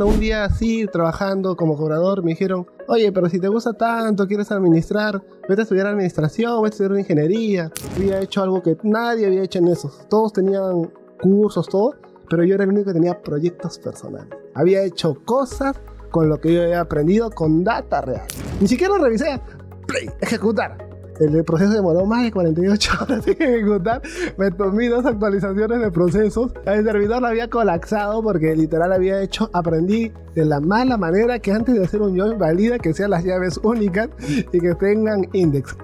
Un día así, trabajando como cobrador, me dijeron, oye, pero si te gusta tanto, quieres administrar, vete a estudiar administración, vete a estudiar ingeniería. Había hecho algo que nadie había hecho en eso. Todos tenían cursos, todo, pero yo era el único que tenía proyectos personales. Había hecho cosas con lo que yo había aprendido con data real. Ni siquiera lo revisé. Play, ejecutar. El proceso demoró más de 48 horas en ejecutar. Me tomé 2 actualizaciones de procesos. El servidor lo había colapsado porque literal aprendí de la mala manera que antes de hacer un join valida que sean las llaves únicas y que tengan index.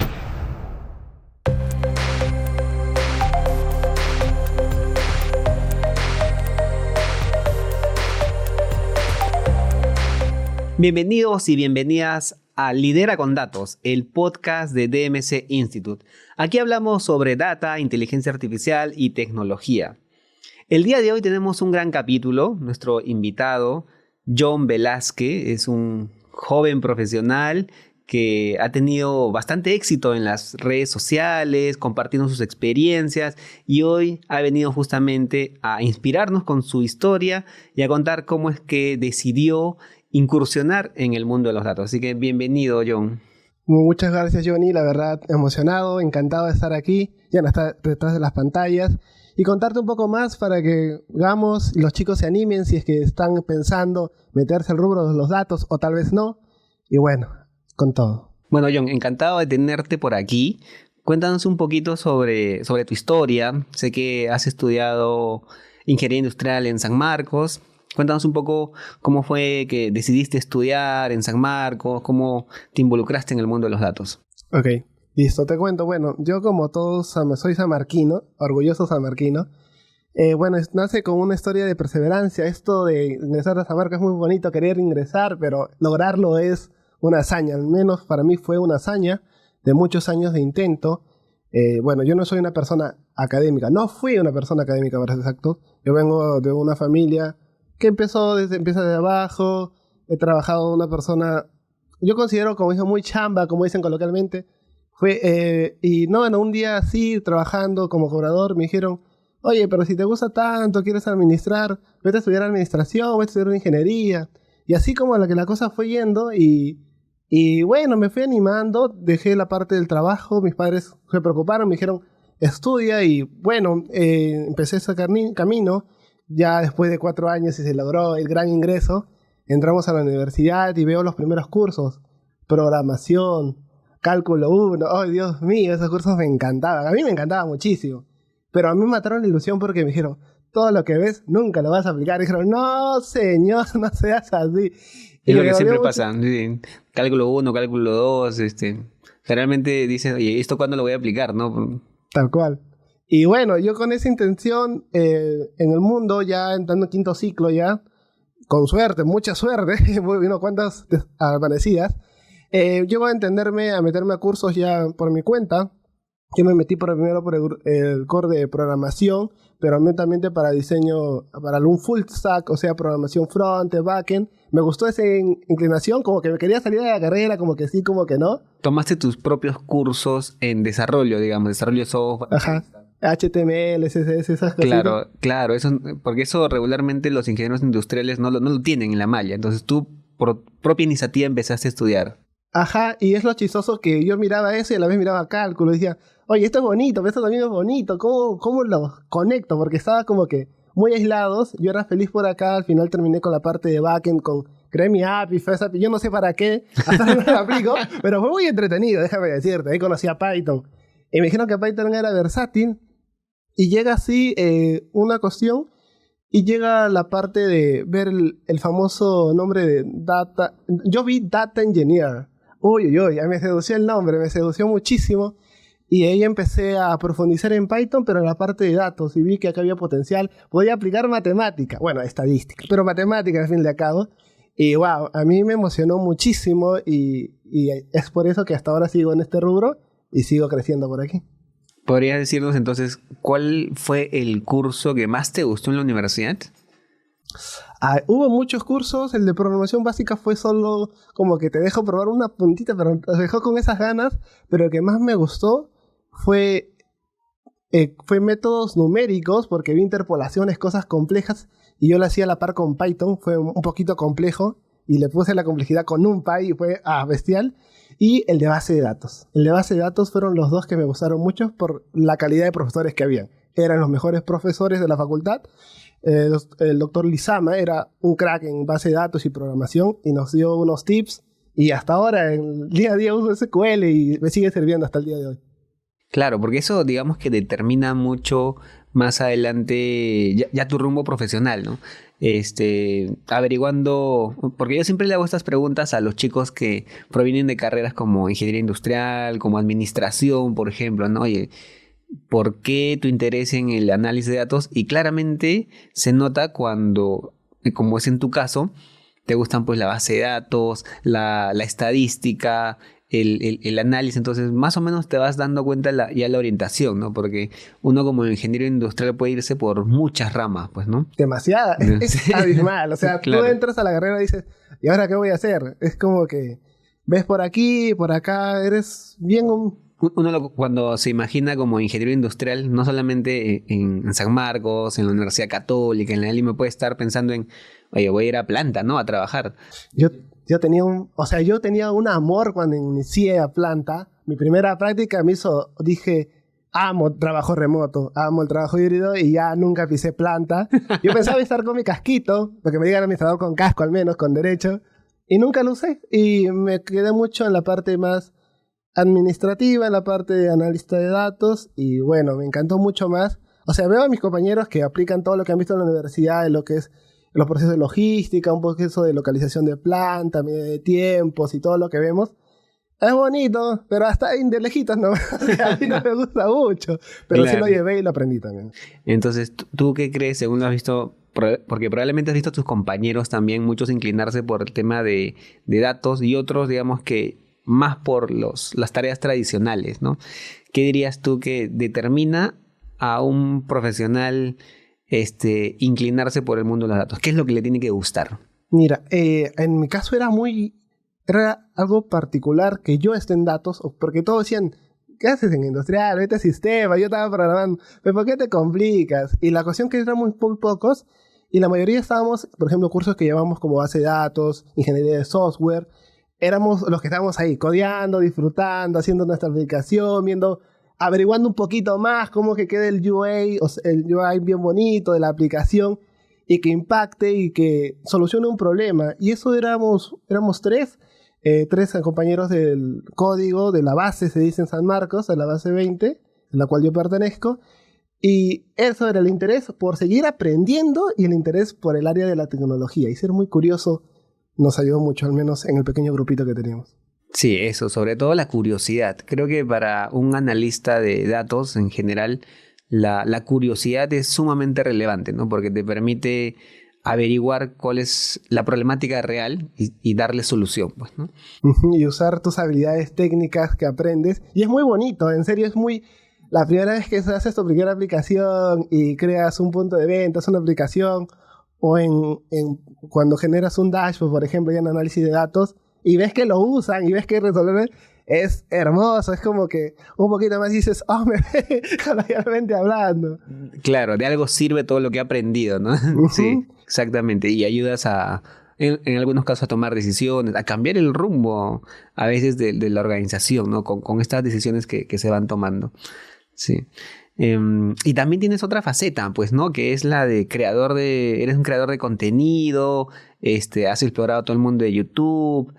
Bienvenidos y bienvenidas a Lidera con Datos, el podcast de DMC Institute. Aquí hablamos sobre data, inteligencia artificial y tecnología. El día de hoy tenemos un gran capítulo. Nuestro invitado, John Velázquez, es un joven profesional que ha tenido bastante éxito en las redes sociales, compartiendo sus experiencias, y hoy ha venido justamente a inspirarnos con su historia y a contar cómo es que decidió incursionar en el mundo de los datos. Así que bienvenido, John. Muchas gracias, Johnny. La verdad, emocionado, encantado de estar aquí, ya no está detrás de las pantallas, y contarte un poco más para que hagamos y los chicos se animen si es que están pensando meterse al rubro de los datos o tal vez no. Y bueno, con todo. Bueno, John, encantado de tenerte por aquí. Cuéntanos un poquito sobre tu historia. Sé que has estudiado ingeniería industrial en San Marcos. Cuéntanos un poco cómo fue que decidiste estudiar en San Marcos, cómo te involucraste en el mundo de los datos. Ok, listo, te cuento. Bueno, yo como todos soy sanmarquino, orgulloso sanmarquino. Nace con una historia de perseverancia. Esto de ingresar a San Marcos es muy bonito, querer ingresar, pero lograrlo es una hazaña. Al menos para mí fue una hazaña de muchos años de intento. Yo no soy una persona académica, no fui una persona académica para ser exacto. Yo vengo de una familia que empieza desde abajo. He trabajado una persona, yo considero como hijo muy chamba, como dicen coloquialmente. Un día así, trabajando como cobrador, me dijeron, oye, pero si te gusta tanto, quieres administrar, vete a estudiar administración, vete a estudiar ingeniería. Y así como la cosa fue yendo, y bueno, me fui animando, dejé la parte del trabajo, mis padres se preocuparon, me dijeron, estudia, y bueno, empecé ese camino. Ya después de 4 años y se logró el gran ingreso, entramos a la universidad y veo los primeros cursos. Programación, cálculo 1, oh Dios mío, esos cursos me encantaban. A mí me encantaba muchísimo. Pero a mí me mataron la ilusión porque me dijeron, todo lo que ves nunca lo vas a aplicar. Y dijeron, no señor, no seas así. Es lo que siempre pasa. Cálculo 1, cálculo 2, generalmente dices, oye, ¿esto cuándo lo voy a aplicar? ¿No? Tal cual. Y bueno, yo con esa intención en el mundo, ya entrando en 5º ciclo ya, con suerte, mucha suerte, unas cuantas amanecidas, llego a meterme a cursos ya por mi cuenta. Yo me metí primero por el core de programación, pero también para diseño, para un full stack, o sea, programación front, backend. Me gustó esa inclinación, como que me quería salir de la carrera, como que sí, como que no. Tomaste tus propios cursos en desarrollo, desarrollo de software. Ajá. HTML, CSS, esas cosas. Claro, eso, porque eso regularmente los ingenieros industriales no lo tienen en la malla. Entonces tú, por propia iniciativa, empezaste a estudiar. Ajá, y es lo chistoso que yo miraba eso y a la vez miraba cálculo y decía, oye, esto es bonito, pero esto también es bonito, ¿cómo lo conecto? Porque estaba como que muy aislados. Yo era feliz por acá, al final terminé con la parte de backend, creé mi API, yo no sé para qué, hasta no lo aplico, pero fue muy entretenido, déjame decirte. Ahí conocí a Python y me dijeron que Python era versátil. Y llega así una cuestión, y llega la parte de ver el famoso nombre de Data. Yo vi Data Engineer. Uy, me sedució el nombre, me sedució muchísimo. Y ahí empecé a profundizar en Python, pero en la parte de datos. Y vi que acá había potencial. Podía aplicar matemática, bueno, estadística, pero matemática al fin de cabo. Y wow, a mí me emocionó muchísimo. Y es por eso que hasta ahora sigo en este rubro y sigo creciendo por aquí. ¿Podrías decirnos entonces cuál fue el curso que más te gustó en la universidad? Hubo muchos cursos. El de programación básica fue solo como que te dejo probar una puntita, pero te dejó con esas ganas. Pero el que más me gustó fue métodos numéricos, porque vi interpolaciones, cosas complejas, y yo lo hacía a la par con Python, fue un poquito complejo, y le puse la complejidad con NumPy y fue bestial. Y el de base de datos. El de base de datos fueron los dos que me gustaron mucho por la calidad de profesores que habían. Eran los mejores profesores de la facultad. El doctor Lizama era un crack en base de datos y programación y nos dio unos tips. Y hasta ahora, en el día a día uso SQL y me sigue sirviendo hasta el día de hoy. Claro, porque eso digamos que determina mucho más adelante ya tu rumbo profesional, ¿no? Averiguando, porque yo siempre le hago estas preguntas a los chicos que provienen de carreras como ingeniería industrial, como administración, por ejemplo, ¿no? Oye, ¿por qué tu interés en el análisis de datos? Y claramente se nota cuando, como es en tu caso, te gustan pues la base de datos, la estadística, el análisis, entonces más o menos te vas dando cuenta ya la orientación, ¿no? Porque uno como ingeniero industrial puede irse por muchas ramas, pues, ¿no? Demasiada, es abismal, o sea, claro. Tú entras a la carrera y dices, ¿y ahora qué voy a hacer? Es como que ves por aquí, por acá, eres bien Uno cuando se imagina como ingeniero industrial, no solamente en San Marcos, en la Universidad Católica, en la ELIME, puede estar pensando en, oye, voy a ir a planta, ¿no? A trabajar. Yo tenía un amor cuando inicié a planta. Mi primera práctica dije, amo trabajo remoto, amo el trabajo híbrido y ya nunca pisé planta. Yo pensaba estar con mi casquito, porque me diga el administrador con casco al menos, con derecho, y nunca lo usé. Y me quedé mucho en la parte más administrativa, en la parte de analista de datos, y bueno, me encantó mucho más. O sea, veo a mis compañeros que aplican todo lo que han visto en la universidad, en lo que es los procesos de logística, un proceso de localización de planta, medida de tiempos y todo lo que vemos. Es bonito, pero hasta ahí de lejitos no. A mí no me gusta mucho, pero claro, sí lo llevé y lo aprendí también. Entonces, ¿tú qué crees, según lo has visto? Porque probablemente has visto a tus compañeros también, muchos inclinarse por el tema de datos y otros, digamos que más por las tareas tradicionales, ¿no? ¿Qué dirías tú que determina a un profesional inclinarse por el mundo de los datos? ¿Qué es lo que le tiene que gustar? Mira, en mi caso era algo particular que yo esté en datos, porque todos decían, ¿qué haces en industrial? Vete a sistema, yo estaba programando, pero ¿por qué te complicas? Y la cuestión que éramos muy pocos, y la mayoría estábamos, por ejemplo, cursos que llevamos como base de datos, ingeniería de software, éramos los que estábamos ahí, codeando, disfrutando, haciendo nuestra aplicación, averiguando un poquito más cómo que quede el UI bien bonito de la aplicación y que impacte y que solucione un problema. Y eso éramos tres compañeros del código, de la base, se dice en San Marcos, de la base 20, en la cual yo pertenezco. Y eso era el interés por seguir aprendiendo y el interés por el área de la tecnología. Y ser muy curioso nos ayudó mucho, al menos en el pequeño grupito que teníamos. Sí, eso, sobre todo la curiosidad. Creo que para un analista de datos en general, la curiosidad es sumamente relevante, ¿no? Porque te permite averiguar cuál es la problemática real y darle solución, pues, ¿no? Y usar tus habilidades técnicas que aprendes. Y es muy bonito, en serio, la primera vez que haces tu primera aplicación y creas un punto de venta, una aplicación, o cuando generas un dashboard, por ejemplo, ya en análisis de datos, y ves que lo usan y ves que resuelven, es hermoso, es como que un poquito más dices, oh, me ve coloquialmente hablando. Claro, de algo sirve todo lo que he aprendido, ¿no? Sí, exactamente, y ayudas en algunos casos a tomar decisiones, a cambiar el rumbo a veces de la organización, ¿no? Con estas decisiones que se van tomando, sí. Y también tienes otra faceta, pues, ¿no? Que es la de eres un creador de contenido, has explorado todo el mundo de YouTube,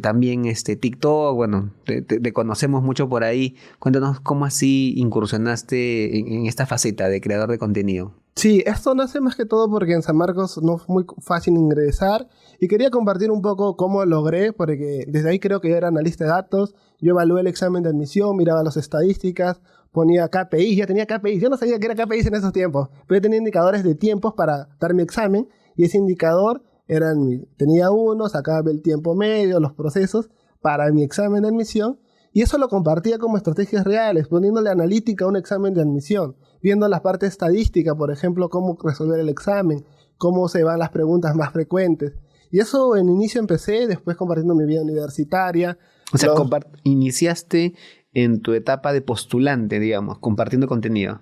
también TikTok, bueno, te conocemos mucho por ahí. Cuéntanos cómo así incursionaste en esta faceta de creador de contenido. Sí, esto nace más que todo porque en San Marcos no fue muy fácil ingresar y quería compartir un poco cómo logré, porque desde ahí creo que yo era analista de datos, yo evalué el examen de admisión, miraba las estadísticas, ponía KPIs, ya tenía KPIs, yo no sabía qué era KPIs en esos tiempos, pero yo tenía indicadores de tiempos para dar mi examen y ese indicador tenía uno, sacaba el tiempo medio, los procesos para mi examen de admisión y eso lo compartía como estrategias reales, poniéndole analítica a un examen de admisión, viendo la parte estadística, por ejemplo, cómo resolver el examen, cómo se van las preguntas más frecuentes. Y eso en inicio empecé, después compartiendo mi vida universitaria. O sea, iniciaste en tu etapa de postulante, digamos, compartiendo contenido.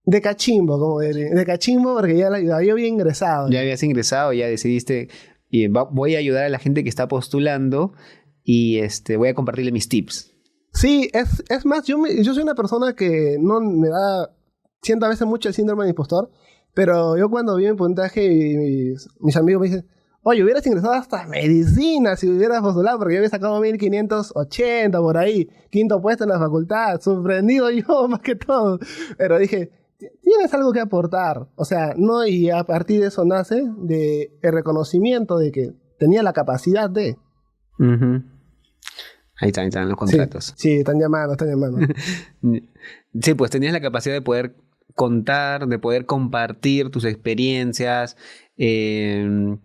De cachimbo, como de cachimbo, porque ya yo había ingresado. Ya habías ingresado, ya decidiste, y voy a ayudar a la gente que está postulando y voy a compartirle mis tips. Sí, es más, yo soy una persona que no me da, siento a veces mucho el síndrome del impostor, pero yo cuando vi mi puntaje y mis amigos me dicen, oye, hubieras ingresado hasta medicina si hubieras postulado, porque yo había sacado 1580 por ahí, quinto puesto en la facultad, sorprendido yo más que todo, pero dije, tienes algo que aportar, o sea, no, y a partir de eso nace el reconocimiento de que tenía la capacidad de... Uh-huh. Ahí están los contratos. Sí, están llamando. Sí, pues tenías la capacidad de poder contar, de poder compartir tus experiencias. Y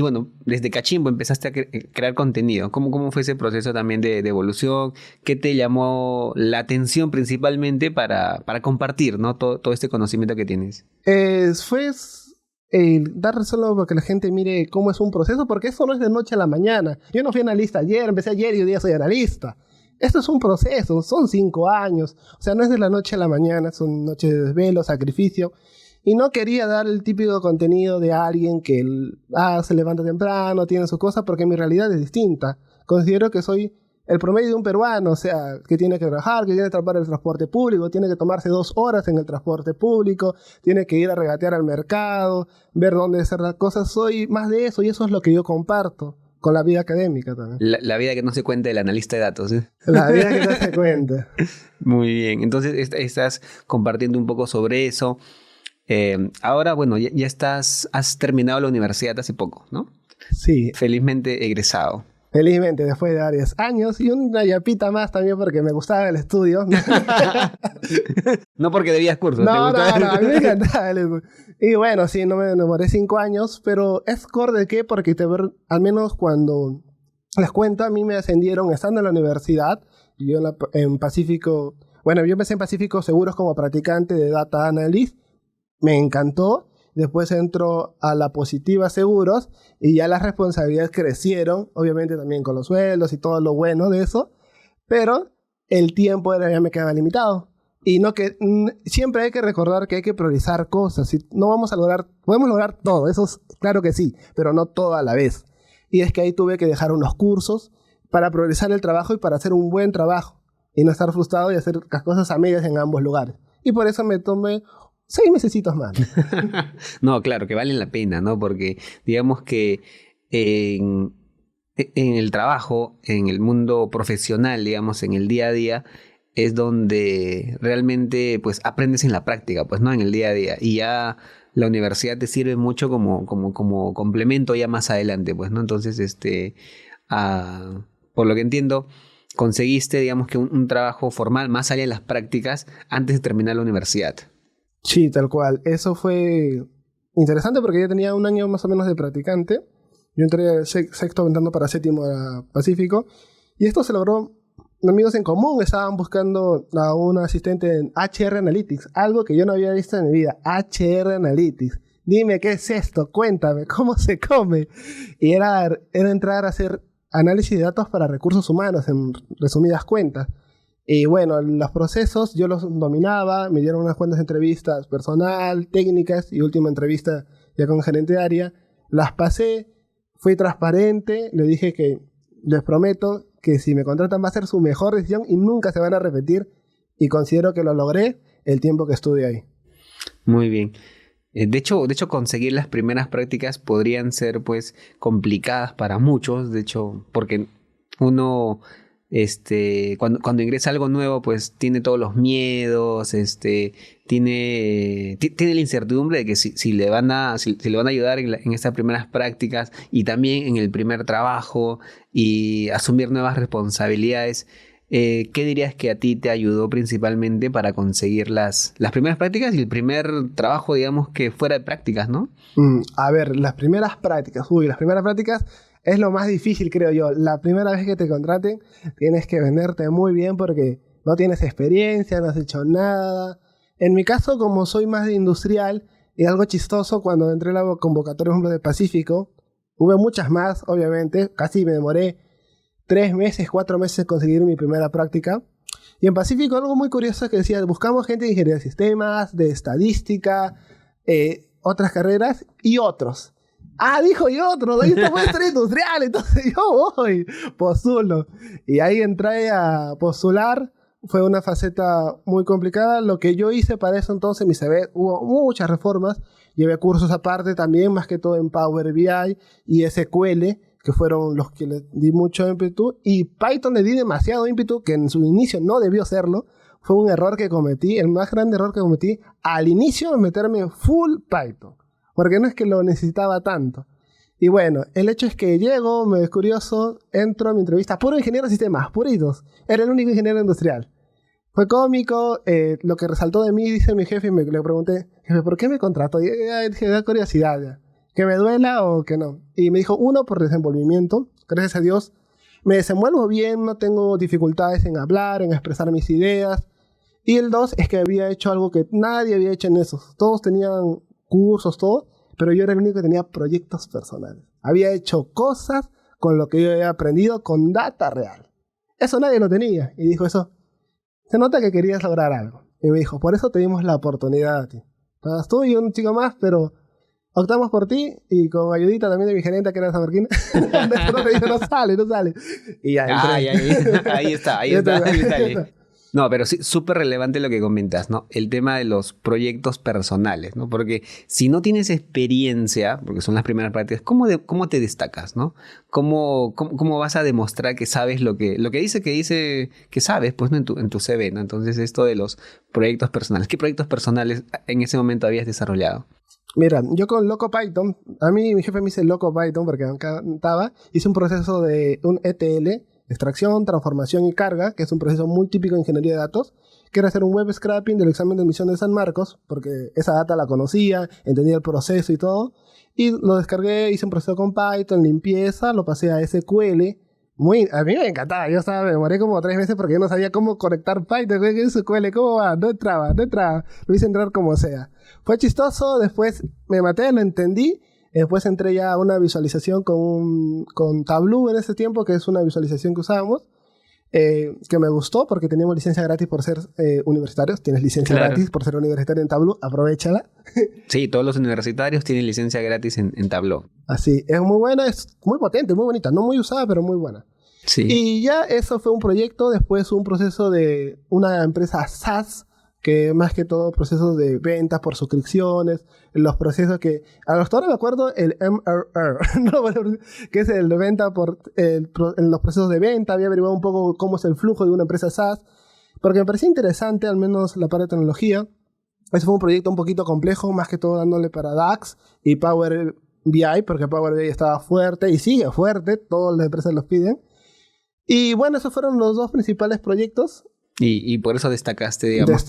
bueno, desde Cachimbo empezaste a crear contenido. ¿Cómo fue ese proceso también de evolución? ¿Qué te llamó la atención principalmente para compartir, ¿no? Todo este conocimiento que tienes? Fue dar solo para que la gente mire cómo es un proceso, porque eso no es de noche a la mañana. Yo no fui analista ayer, empecé ayer y hoy día soy analista. Esto es un proceso, son 5 años. O sea, no es de la noche a la mañana, son noches de desvelo, sacrificio. Y no quería dar el típico contenido de alguien que se levanta temprano, tiene sus cosas, porque mi realidad es distinta. Considero que soy el promedio de un peruano, o sea, que tiene que trabajar, que tiene que trabajar el transporte público, tiene que tomarse 2 horas en el transporte público, tiene que ir a regatear al mercado, ver dónde hacer las cosas. Soy más de eso y eso es lo que yo comparto con la vida académica también. La vida que no se cuenta del analista de datos, ¿eh? La vida que no se cuenta. Muy bien, entonces estás compartiendo un poco sobre eso. Ahora, bueno, ya has terminado la universidad hace poco, ¿no? Sí. Felizmente egresado. Felizmente, después de varios años y una yapita más también porque me gustaba el estudio. No porque debías cursos. No, a mí me encantaba el estudio. Y bueno, sí, no me demoré 5 años, pero es de qué, porque al menos cuando les cuento, a mí me ascendieron estando en la universidad, y yo en Pacífico, bueno, yo empecé en Pacífico Seguros como practicante de Data Analyst, me encantó. Después entró a la Positiva Seguros y ya las responsabilidades crecieron, obviamente también con los sueldos y todo lo bueno de eso, pero el tiempo ya me quedaba limitado. Y siempre hay que recordar que hay que priorizar cosas. Si no podemos lograr todo, eso es claro que sí, pero no todo a la vez. Y es que ahí tuve que dejar unos cursos para priorizar el trabajo y para hacer un buen trabajo y no estar frustrado y hacer las cosas a medias en ambos lugares. Y por eso me tomé 6 mesecitos más. No, claro, que valen la pena, ¿no? Porque digamos que en el trabajo, en el mundo profesional, digamos, en el día a día, es donde realmente pues aprendes en la práctica, pues, ¿no? En el día a día. Y ya la universidad te sirve mucho como complemento ya más adelante, pues, ¿no? Entonces, por lo que entiendo, conseguiste, digamos, que un trabajo formal más allá de las prácticas antes de terminar la universidad. Sí, tal cual. Eso fue interesante porque yo tenía 1 año más o menos de practicante. Yo entré sexto entrando para séptimo a Pacífico. Y esto se logró. Amigos en común estaban buscando a un asistente en HR Analytics. Algo que yo no había visto en mi vida. HR Analytics. Dime, ¿qué es esto? Cuéntame, ¿cómo se come? Y era entrar a hacer análisis de datos para recursos humanos, en resumidas cuentas. Y bueno, los procesos yo los dominaba, me dieron unas cuantas entrevistas personal, técnicas y última entrevista ya con gerente de área. Las pasé, fui transparente, le dije que les prometo que si me contratan va a ser su mejor decisión y nunca se van a repetir y considero que lo logré el tiempo que estuve ahí. Muy bien. De hecho, conseguir las primeras prácticas podrían ser pues complicadas para muchos, de hecho, porque uno... cuando ingresa algo nuevo, pues tiene todos los miedos, tiene la incertidumbre de que si le van a ayudar en estas primeras prácticas y también en el primer trabajo y asumir nuevas responsabilidades. ¿Qué dirías que a ti te ayudó principalmente para conseguir las primeras prácticas y el primer trabajo, digamos, que fuera de prácticas, ¿no? A ver, las primeras prácticas es lo más difícil, creo yo. La primera vez que te contraten, tienes que venderte muy bien porque no tienes experiencia, no has hecho nada. En mi caso, como soy más de industrial, y algo chistoso, cuando entré a la convocatoria, por ejemplo, de Pacífico, hubo muchas más, obviamente. Casi me demoré 3 meses, 4 meses en conseguir mi primera práctica. Y en Pacífico algo muy curioso es que decía, buscamos gente de ingeniería de sistemas, de estadística, otras carreras y otros. Ah, dijo y otros, ahí está muestra industrial, entonces yo voy, postulo. Y ahí entré a postular, fue una faceta muy complicada. Lo que yo hice para eso entonces, en mi CV, hubo muchas reformas, llevé cursos aparte también, más que todo en Power BI y SQL, que fueron los que le di mucho ímpetu, y Python le di demasiado ímpetu, que en su inicio no debió serlo. Fue un error que cometí, el más grande error que cometí al inicio de meterme full Python, porque no es que lo necesitaba tanto. Y bueno, el hecho es que llego, me es curioso, entro a mi entrevista, puro ingeniero de sistemas, puritos, era el único ingeniero industrial. Fue cómico, lo que resaltó de mí, dice mi jefe, y le pregunté, jefe, ¿por qué me contrató? Y dije, da curiosidad ya, que me duela o que no. Y me dijo, uno, por desenvolvimiento, gracias a Dios, me desenvuelvo bien, no tengo dificultades en hablar, en expresar mis ideas. Y el dos, es que había hecho algo que nadie había hecho en esos. Todos tenían cursos, todo, pero yo era el único que tenía proyectos personales. Había hecho cosas con lo que yo había aprendido con data real. Eso nadie lo tenía. Y dijo eso, se nota que querías lograr algo. Y me dijo, por eso te dimos la oportunidad a ti. Estabas tú y un chico más, pero optamos por ti y con ayudita también de mi gerente que era San Marquín. No sale. Y ya entré. Ahí está. No, pero sí, súper relevante lo que comentas, ¿no? El tema de los proyectos personales, ¿no? Porque si no tienes experiencia, porque son las primeras prácticas, ¿cómo te destacas, ¿no? ¿Cómo vas a demostrar que sabes lo que dice que sabes, pues, ¿no? en tu CV, ¿no? Entonces, esto de los proyectos personales. ¿Qué proyectos personales en ese momento habías desarrollado? Mira, yo con Loco Python, a mí mi jefe me dice Loco Python porque me encantaba, hice un proceso de un ETL, extracción, transformación y carga, que es un proceso muy típico en ingeniería de datos, que era hacer un web scraping del examen de admisión de San Marcos, porque esa data la conocía, entendía el proceso y todo, y lo descargué, hice un proceso con Python, limpieza, lo pasé a SQL. A mí me encantaba, me demoré como 3 meses porque yo no sabía cómo conectar Python, ¿qué SQL? ¿Cómo va? No entraba, lo hice entrar como sea. Fue chistoso, después me maté, lo entendí. Después entré ya a una visualización con Tableau en ese tiempo, que es una visualización que usábamos, que me gustó porque teníamos licencia gratis por ser universitarios. Tienes licencia gratis por ser universitario en Tableau, aprovéchala. Sí, todos los universitarios tienen licencia gratis en Tableau. Así, es muy buena, es muy potente, muy bonita, no muy usada, pero muy buena. Sí. Y ya eso fue un proyecto, después un proceso de una empresa SaaS, que más que todo procesos de ventas por suscripciones, los procesos que, hasta ahora me acuerdo, el MRR, que es el de venta en los procesos de venta. Había averiguado un poco cómo es el flujo de una empresa SaaS, porque me parecía interesante, al menos la parte de tecnología. Ese fue un proyecto un poquito complejo, más que todo dándole para DAX y Power BI, porque Power BI estaba fuerte y sigue fuerte, todas las empresas los piden. Y bueno, esos fueron los 2 principales proyectos. Y por eso destacaste, digamos,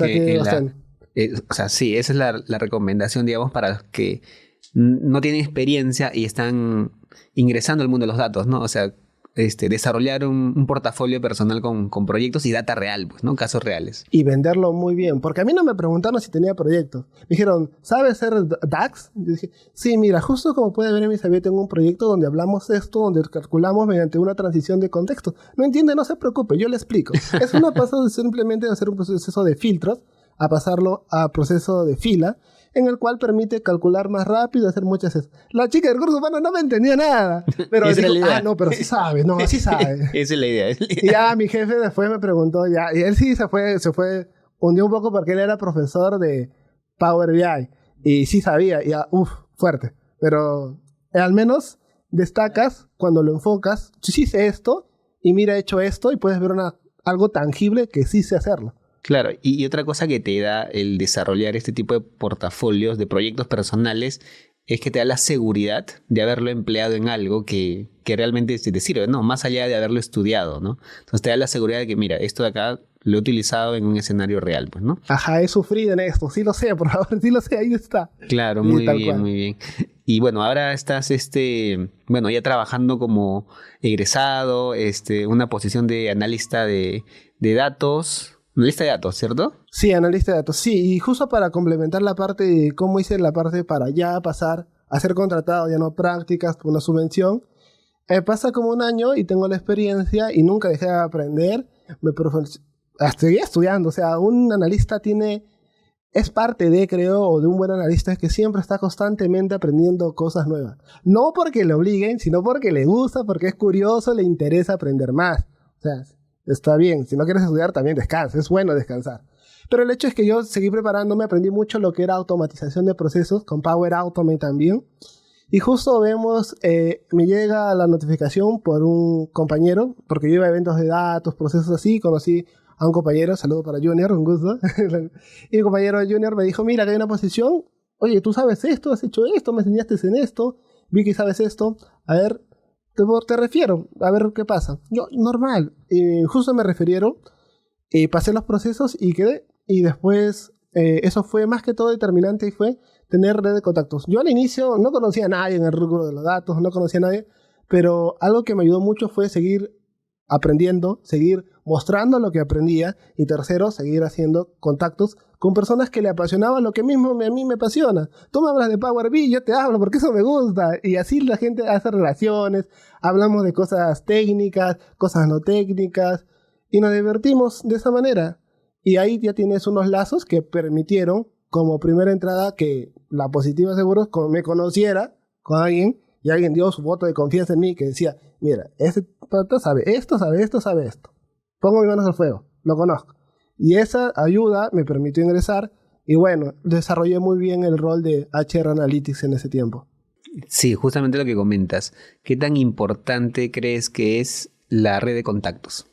o sea, sí, esa es la recomendación, digamos, para los que no tienen experiencia y están ingresando al mundo de los datos, ¿no? O sea, desarrollar un portafolio personal con proyectos y data real, pues, ¿no? Casos reales. Y venderlo muy bien, porque a mí no me preguntaron si tenía proyectos. Me dijeron, ¿sabes hacer DAX? Yo dije, sí, mira, justo como puede ver en mi CV, tengo un proyecto donde hablamos esto, donde calculamos mediante una transición de contexto. No entiende, no se preocupe, yo le explico. Es una paso de simplemente hacer un proceso de filtros a pasarlo a proceso de fila, en el cual permite calcular más rápido, hacer muchas cosas. La chica del curso humano no me entendía nada, pero dijo, no, pero sí sabe, sí sabe. Esa es la idea. Y ya mi jefe después me preguntó, ya, y él sí se fue, hundió un poco porque él era profesor de Power BI, y sí sabía, y ya, fuerte, pero al menos destacas cuando lo enfocas, sí sé esto, y mira, he hecho esto, y puedes ver algo tangible que sí sé hacerlo. Claro, y otra cosa que te da el desarrollar este tipo de portafolios, de proyectos personales, es que te da la seguridad de haberlo empleado en algo que realmente te sirve, ¿no? Más allá de haberlo estudiado, ¿no? Entonces te da la seguridad de que, mira, esto de acá lo he utilizado en un escenario real, pues, ¿no? Ajá, he sufrido en esto, sí lo sé, por favor, sí lo sé, ahí está. Claro, muy bien. Y bueno, ahora estás, ya trabajando como egresado, una posición de analista de datos. Analista de datos, ¿cierto? Sí, analista de datos, sí. Y justo para complementar la parte de cómo hice la parte para ya pasar a ser contratado, ya no prácticas, por una subvención, pasa como un año y tengo la experiencia y nunca dejé de aprender. seguía estudiando. O sea, un analista es parte de, creo, o de un buen analista es que siempre está constantemente aprendiendo cosas nuevas. No porque le obliguen, sino porque le gusta, porque es curioso, le interesa aprender más. O sea, está bien. Si no quieres estudiar, también descansa. Es bueno descansar. Pero el hecho es que yo seguí preparándome, aprendí mucho lo que era automatización de procesos, con Power Automate también. Y justo me llega la notificación por un compañero, porque yo iba a eventos de datos, procesos así, conocí a un compañero, saludo para Junior, un gusto. Y mi compañero Junior me dijo, mira, que hay una posición, oye, tú sabes esto, has hecho esto, me enseñaste en esto, vi que sabes esto, a ver, te refiero, a ver qué pasa. Yo, normal, y justo me refirieron, pasé los procesos y quedé, y después eso fue más que todo determinante y fue tener red de contactos. Yo al inicio no conocía a nadie en el rubro de los datos, no conocía a nadie, pero algo que me ayudó mucho fue seguir aprendiendo, seguir mostrando lo que aprendía y tercero, seguir haciendo contactos con personas que le apasionaban lo que mismo a mí me apasiona. Tú me hablas de Power BI, yo te hablo porque eso me gusta y así la gente hace relaciones, hablamos de cosas técnicas, cosas no técnicas y nos divertimos de esa manera y ahí ya tienes unos lazos que permitieron como primera entrada que la Positiva Seguros me conociera con alguien y alguien dio su voto de confianza en mí que decía, mira, este pata sabe esto, sabe esto, sabe esto. Pongo mis manos al fuego, lo conozco. Y esa ayuda me permitió ingresar y bueno, desarrollé muy bien el rol de HR Analytics en ese tiempo. Sí, justamente lo que comentas. ¿Qué tan importante crees que es la red de contactos?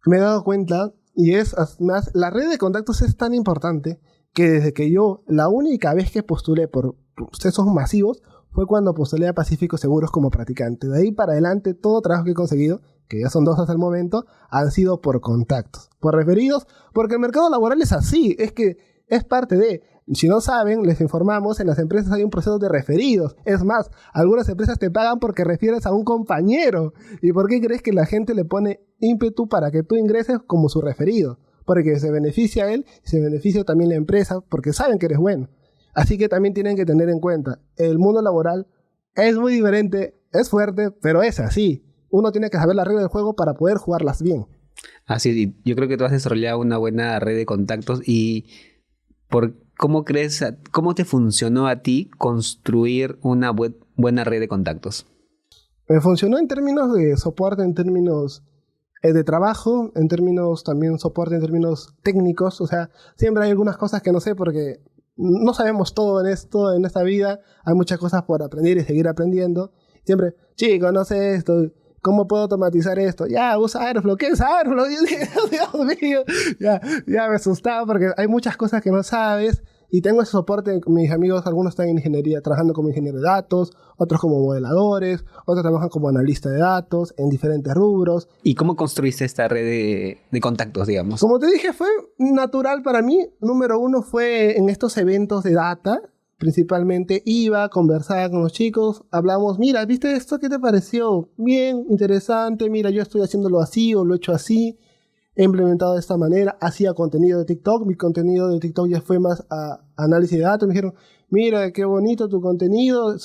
Me he dado cuenta, y es más, la red de contactos es tan importante que desde que la única vez que postulé por procesos masivos fue cuando postulé a Pacífico Seguros como practicante. De ahí para adelante, todo trabajo que he conseguido, que ya son 2 hasta el momento, han sido por contactos, por referidos, porque el mercado laboral es así, es que es parte de... Si no saben, les informamos, en las empresas hay un proceso de referidos. Es más, algunas empresas te pagan porque refieres a un compañero. ¿Y por qué crees que la gente le pone ímpetu para que tú ingreses como su referido? Porque se beneficia él, se beneficia también la empresa, porque saben que eres bueno. Así que también tienen que tener en cuenta, el mundo laboral es muy diferente, es fuerte, pero es así. Uno tiene que saber las reglas del juego para poder jugarlas bien. Así, yo creo que tú has desarrollado una buena red de contactos y ¿cómo te funcionó a ti construir una buena red de contactos? Me funcionó en términos de soporte, en términos de trabajo, en términos también soporte, en términos técnicos. O sea, siempre hay algunas cosas que no sé porque no sabemos todo en esta vida. Hay muchas cosas por aprender y seguir aprendiendo. Siempre, chico, no sé esto. ¿Cómo puedo automatizar esto? Ya, usa Airflow. ¿Qué es Airflow? Dios mío. Ya me asustaba porque hay muchas cosas que no sabes. Y tengo ese soporte. Mis amigos, algunos están en ingeniería, trabajando como ingeniero de datos, otros como modeladores, otros trabajan como analista de datos en diferentes rubros. ¿Y cómo construiste esta red de contactos, digamos? Como te dije, fue natural para mí. Número 1 fue en estos eventos de data. Principalmente iba, conversaba con los chicos, hablamos, mira, ¿viste esto? ¿Qué te pareció? Bien, interesante, mira, yo estoy haciéndolo así o lo he hecho así, he implementado de esta manera, hacía contenido de TikTok, mi contenido de TikTok ya fue más a análisis de datos, me dijeron, mira, qué bonito tu contenido,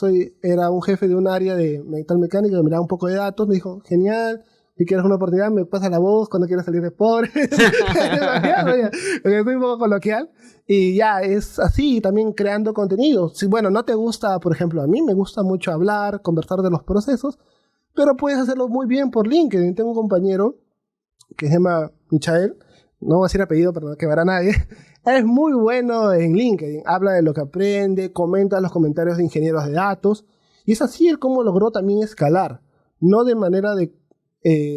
era un jefe de un área de metal mecánica, me miraba un poco de datos, me dijo, genial, si quieres una oportunidad, me pasa la voz cuando quieras salir de pobre. Soy un poco coloquial. Y ya, es así, también creando contenido. Si, bueno, no te gusta, por ejemplo, a mí me gusta mucho hablar, conversar de los procesos, pero puedes hacerlo muy bien por LinkedIn. Tengo un compañero que se llama Michael, no voy a decir apellido para no quemar a nadie. Es muy bueno en LinkedIn, habla de lo que aprende, comenta los comentarios de ingenieros de datos. Y es así el cómo logró también escalar. No de manera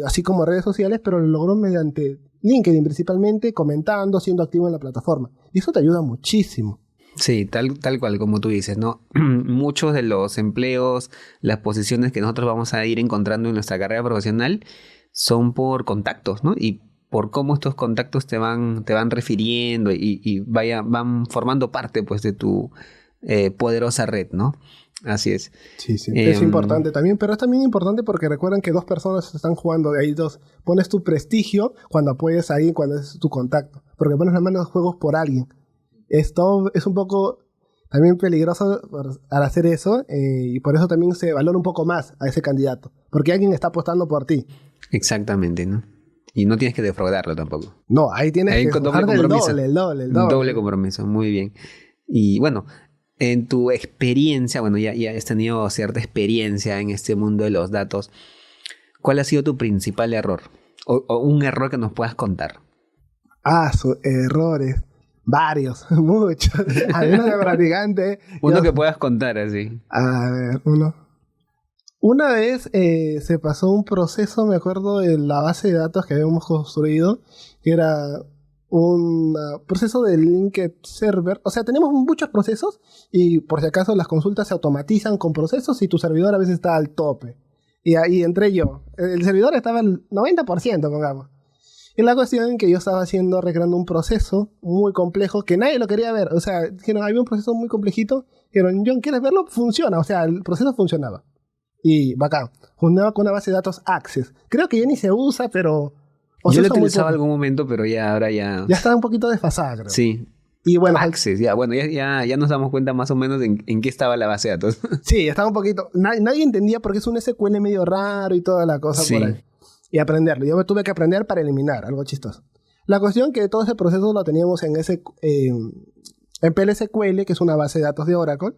así como redes sociales, pero lo logró mediante LinkedIn principalmente, comentando, siendo activo en la plataforma. Y eso te ayuda muchísimo. Sí, tal cual como tú dices, ¿no? Muchos de los empleos, las posiciones que nosotros vamos a ir encontrando en nuestra carrera profesional son por contactos, ¿no? Y por cómo estos contactos te van refiriendo y van formando parte, pues, de tu poderosa red, ¿no? Así es. Sí, es importante también, pero es también importante porque recuerden que 2 personas están jugando, de ahí 2. Pones tu prestigio cuando apoyas a alguien, cuando es tu contacto, porque pones las manos en juegos por alguien. Esto es un poco también peligroso al hacer eso, y por eso también se valora un poco más a ese candidato, porque alguien está apostando por ti. Exactamente, ¿no? Y no tienes que defraudarlo tampoco. No, ahí tienes Hay que doble bajar del compromiso. el doble. Doble compromiso, muy bien. Y bueno, en tu experiencia, bueno, ya has tenido cierta experiencia en este mundo de los datos. ¿Cuál ha sido tu principal error? O un error que nos puedas contar. Errores. Varios, muchos. Hay uno de practicante. Uno que puedas contar así. A ver, uno. Una vez se pasó un proceso, me acuerdo, en la base de datos que habíamos construido, que era un proceso de linked server. O sea, tenemos muchos procesos y por si acaso las consultas se automatizan con procesos y tu servidor a veces está al tope. Y ahí entré yo. El servidor estaba al 90%, pongamos. Y la cuestión es que yo estaba recreando un proceso muy complejo que nadie lo quería ver. O sea, dijeron, había un proceso muy complejito. Dijeron, John, ¿quieres verlo? Funciona. O sea, el proceso funcionaba. Y bacán. Funcionaba con una base de datos Access. Creo que ya ni se usa, pero... Yo lo utilizaba en algún momento, pero ahora ya... Ya estaba un poquito desfasada, creo. Sí. Y bueno... Access, ya nos damos cuenta más o menos en qué estaba la base de datos. Sí, estaba un poquito... Nadie entendía porque es un SQL medio raro y toda la cosa sí. por ahí. Y aprenderlo. Yo me tuve que aprender para eliminar, algo chistoso. La cuestión que todo ese proceso lo teníamos en PLSQL, que es una base de datos de Oracle,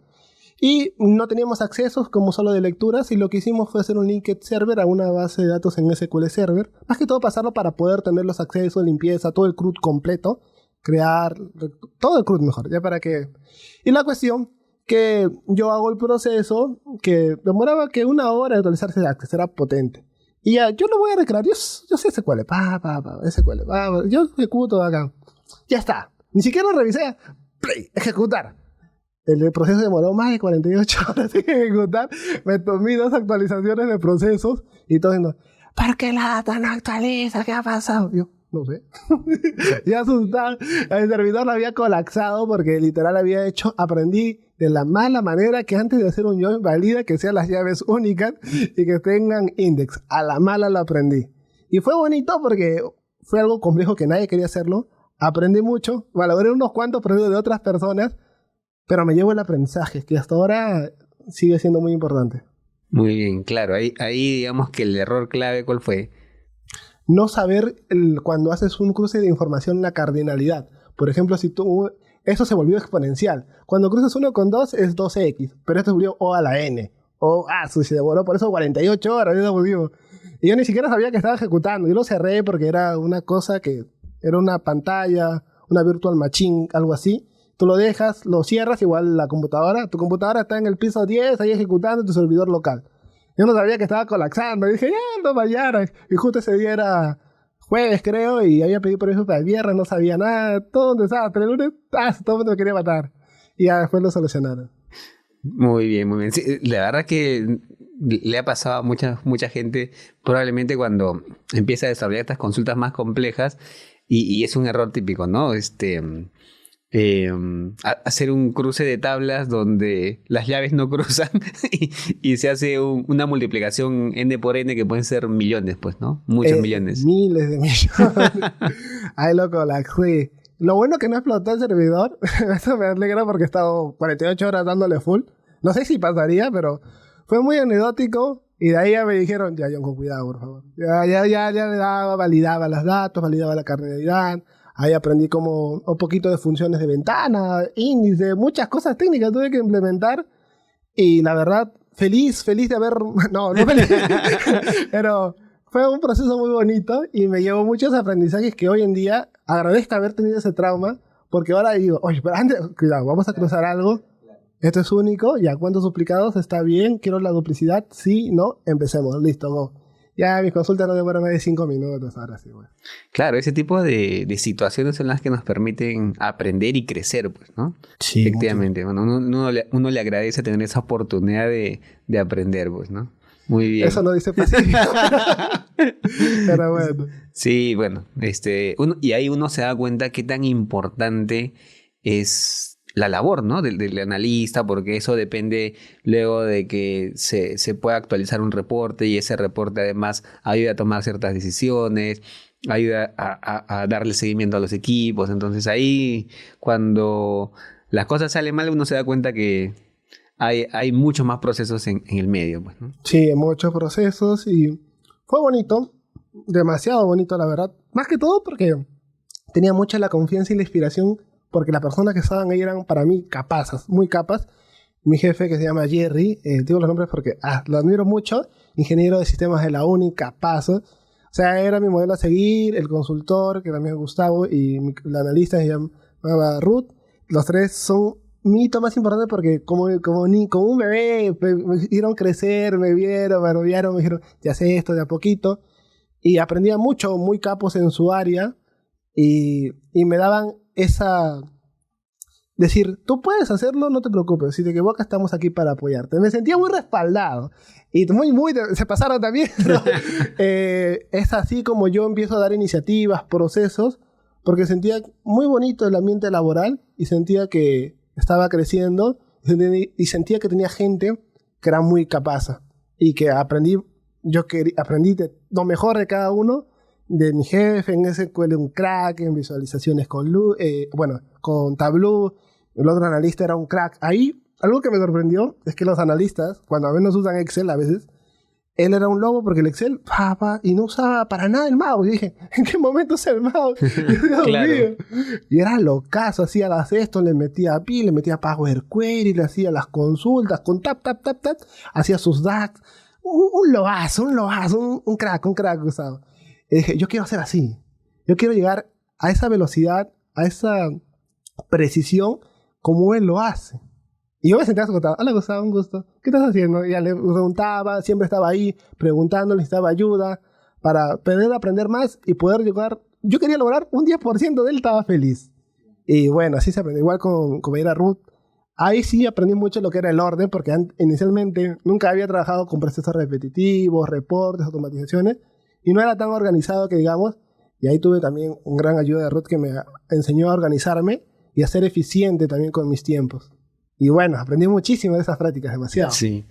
y no teníamos accesos como solo de lecturas, y lo que hicimos fue hacer un linked server a una base de datos en SQL Server, más que todo pasarlo para poder tener los accesos, limpieza, todo el CRUD completo, crear todo el CRUD mejor, ya para que... Y la cuestión que yo hago el proceso, que demoraba que 1 hora de actualizarse de Access, era potente. Y ya, yo lo voy a recrear. Yo sé SQL. SQL. Yo ejecuto acá. Ya está. Ni siquiera lo revisé. Play. Ejecutar. El proceso demoró más de 48 horas en ejecutar. Me tomé 2 actualizaciones de procesos. Y todo diciendo, ¿por qué la data no actualiza? ¿Qué ha pasado? Yo, no sé. Ya asustado. El servidor lo había colapsado porque literal aprendí de la mala manera que antes de hacer un join valida que sean las llaves únicas y que tengan index. A la mala lo aprendí. Y fue bonito porque fue algo complejo que nadie quería hacerlo. Aprendí mucho, valoré unos cuantos proyectos de otras personas, pero me llevo el aprendizaje, que hasta ahora sigue siendo muy importante. Muy bien, claro. Ahí digamos que el error clave, ¿cuál fue? No saber cuando haces un cruce de información la cardinalidad. Por ejemplo, si tú... Eso se volvió exponencial. Cuando cruzas 1 con 2 es 2x, pero esto se volvió O a la n. Se demoró por eso 48 horas. Y yo ni siquiera sabía que estaba ejecutando. Yo lo cerré porque era una cosa que... Era una pantalla, una virtual machine, algo así. Tú lo dejas, lo cierras, igual la computadora. Tu computadora está en el piso 10, ahí ejecutando tu servidor local. Yo no sabía que estaba colapsando. Dije, no mañana. Y justo ese día era... jueves, creo, y había pedido permiso para el viernes, no sabía nada, todo un desastre. El lunes, todo el mundo me quería matar. Y ya después lo solucionaron. Muy bien, muy bien. Sí, la verdad que le ha pasado a mucha gente, probablemente cuando empieza a desarrollar estas consultas más complejas, y es un error típico, ¿no? Hacer un cruce de tablas donde las llaves no cruzan y se hace una multiplicación n por n que pueden ser millones, pues, ¿no? Muchos millones. Miles de millones. Ay, loco, la fui. Lo bueno que no explotó el servidor, eso me alegra porque he estado 48 horas dándole full. No sé si pasaría, pero fue muy anecdótico. Y de ahí ya me dijeron, ya, John, con cuidado, por favor. Ya le daba, validaba los datos, validaba la cardinalidad. Ahí aprendí como un poquito de funciones de ventana, índice, muchas cosas técnicas tuve que implementar. Y la verdad, feliz de haber... No feliz. Pero fue un proceso muy bonito y me llevó muchos aprendizajes que hoy en día agradezco haber tenido ese trauma. Porque ahora digo, oye, pero antes, cuidado, vamos a cruzar algo. Esto es único, ya cuántos duplicados, está bien, quiero la duplicidad, sí, no, empecemos, listo, go. Ya mis consultas no demoran más de 5 minutos, ahora sí, bueno. Claro, ese tipo de situaciones son las que nos permiten aprender y crecer, pues, ¿no? Sí. Efectivamente, bueno, uno le agradece tener esa oportunidad de aprender, pues, ¿no? Muy bien. Eso no dice Pacífico. Pero bueno. Sí, bueno, y ahí uno se da cuenta qué tan importante es la labor, ¿no? del analista, porque eso depende luego de que se pueda actualizar un reporte y ese reporte además ayuda a tomar ciertas decisiones, ayuda a darle seguimiento a los equipos. Entonces ahí cuando las cosas salen mal uno se da cuenta que hay muchos más procesos en el medio, pues, ¿no? Sí, muchos procesos y fue bonito. demasiado bonito, la verdad. Más que todo porque tenía mucha la confianza y la inspiración, porque las personas que estaban ahí eran para mí capaces, muy capas. Mi jefe, que se llama Jerry, digo los nombres porque lo admiro mucho, ingeniero de sistemas de la uni, capazo. O sea, era mi modelo a seguir, el consultor, que también es Gustavo, y la analista se llamaba Ruth. Los tres son mi hito más importante porque como un bebé me vieron crecer, me vieron, me rodearon, me dijeron, ya sé esto de a poquito. Y aprendía mucho, muy capos en su área, y me daban esa... Decir, tú puedes hacerlo, no te preocupes, si te equivocas estamos aquí para apoyarte. Me sentía muy respaldado. Y se pasaron también, ¿no? Es así como yo empiezo a dar iniciativas, procesos, porque sentía muy bonito el ambiente laboral y sentía que estaba creciendo y sentía que tenía gente que era muy capaz y que aprendí de lo mejor de cada uno, de mi jefe, en SQL un crack, en visualizaciones con con Tableau. El otro analista era un crack. Ahí, algo que me sorprendió es que los analistas, cuando a menos usan Excel a veces, él era un lobo porque el Excel, y no usaba para nada el mouse. Y dije, ¿en qué momento usa el mouse? Dios Claro. mío. Y era locazo, hacía esto, le metía API, le metía Power Query, le hacía las consultas con tap, hacía sus DAX. Un lobazo, un crack usado. Y dije, yo quiero ser así. Yo quiero llegar a esa velocidad, a esa precisión como él lo hace. Y yo me senté a su costado. Hola, Gustavo, un gusto. ¿Qué estás haciendo? Y ya le preguntaba, siempre estaba ahí preguntando, necesitaba ayuda para poder aprender más y poder llegar. Yo quería lograr un 10% de él, estaba feliz. Y bueno, así se aprendió. Igual con era Ruth. Ahí sí aprendí mucho lo que era el orden, porque inicialmente nunca había trabajado con procesos repetitivos, reportes, automatizaciones, y no era tan organizado que digamos. Y ahí tuve también un gran ayuda de Ruth que me enseñó a organizarme y a ser eficiente también con mis tiempos. Y bueno, aprendí muchísimo de esas prácticas, demasiado. Sí.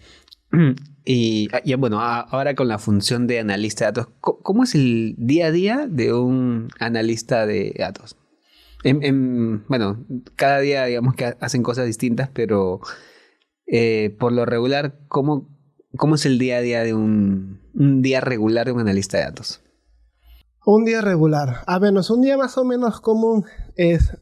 Y bueno, ahora con la función de analista de datos, ¿cómo es el día a día de un analista de datos? Bueno, cada día digamos que hacen cosas distintas, pero por lo regular, ¿cómo es el día a día de un día regular de un analista de datos? Un día regular. A menos, un día más o menos común es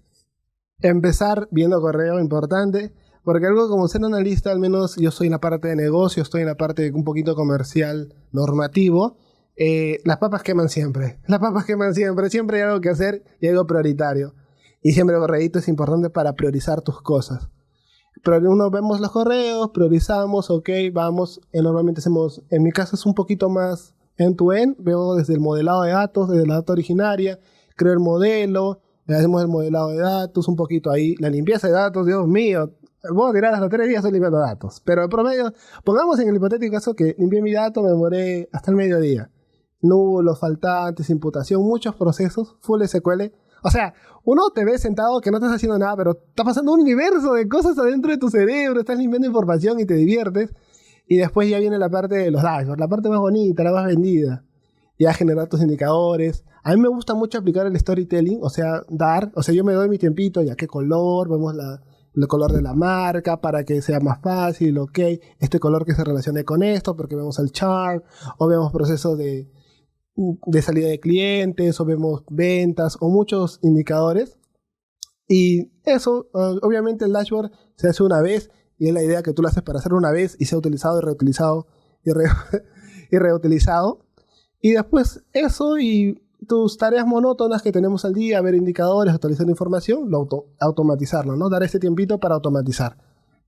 empezar viendo correo, importante, porque algo como ser analista, al menos yo estoy en la parte de negocio, estoy en la parte un poquito comercial, normativo, las papas queman siempre, siempre hay algo que hacer y algo prioritario. Y siempre el correíto es importante para priorizar tus cosas. Pero uno vemos los correos, priorizamos, ok, vamos, normalmente hacemos, en mi caso es un poquito más end-to-end, veo desde el modelado de datos, desde la data originaria, creo el modelo, hacemos el modelado de datos, un poquito ahí, la limpieza de datos, Dios mío, voy a tirar hasta 3 días estoy limpiando datos, pero en promedio, pongamos en el hipotético caso que limpié mi dato, me demoré hasta el mediodía, nulos, faltantes, imputación, muchos procesos, full SQL. O sea, uno te ve sentado que no estás haciendo nada, pero está pasando un universo de cosas adentro de tu cerebro, estás limpiando información y te diviertes. Y después ya viene la parte de los dashboards, la parte más bonita, la más vendida. Ya generar tus indicadores. A mí me gusta mucho aplicar el storytelling, o sea, yo me doy mi tiempito, ya qué color, vemos el color de la marca para que sea más fácil, ok, este color que se relacione con esto, porque vemos el chart, o vemos procesos de salida de clientes, o vemos ventas, o muchos indicadores. Y eso, obviamente el dashboard se hace una vez, y es la idea que tú lo haces para hacerlo una vez y sea utilizado y reutilizado y reutilizado. Y después eso y tus tareas monótonas que tenemos al día, ver indicadores, actualizar información, automatizarlo, ¿no? Dar este tiempito para automatizar.